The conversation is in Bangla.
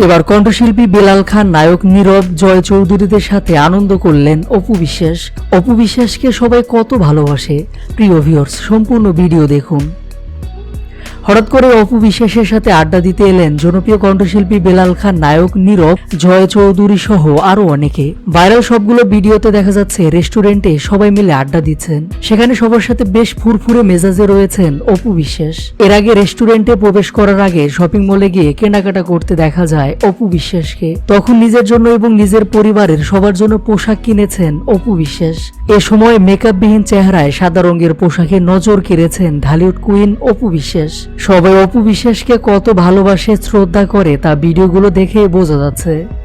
এবার কণ্ঠশিল্পী বেলাল খান, নায়ক নীরব, জয় চৌধুরীদের সাথে আনন্দ করলেন অপু বিশ্বাস। অপু বিশ্বাসকে সবাই কত ভালোবাসে। প্রিয় ভিউয়ার্স, সম্পূর্ণ ভিডিও দেখুন। হঠাৎ করে অপু বিশ্বাসের সাথে আড্ডা দিতে এলেন জনপ্রিয় কণ্ঠশিল্পী বেলাল খান, নায়ক নীরব, জয় চৌধুরী সহ আরো অনেকে। ভাইরাল সবগুলো ভিডিওতে দেখা যাচ্ছে রেস্টুরেন্টে সবাই মিলে আড্ডা দিচ্ছেন। সেখানে সবার সাথে বেশ ফুরফুরে মেজাজে রয়েছেন অপু বিশ্বাস। এর আগে রেস্টুরেন্টে প্রবেশ করার আগে শপিং মলে গিয়ে কেনাকাটা করতে দেখা যায় অপু বিশ্বাসকে। তখন নিজের জন্য এবং নিজের পরিবারের সবার জন্য পোশাক কিনেছেন অপু বিশ্বাস। এ সময় মেকআপবিহীন চেহারায় সাদা রঙের পোশাকে নজর কেড়েছেন ঢালিউড কুইন অপু বিশ্বাস। সবাই অপু বিশ্বাসকে কত ভালোবাসে, শ্রদ্ধা করে তা ভিডিওগুলো দেখে বোঝা যাচ্ছে।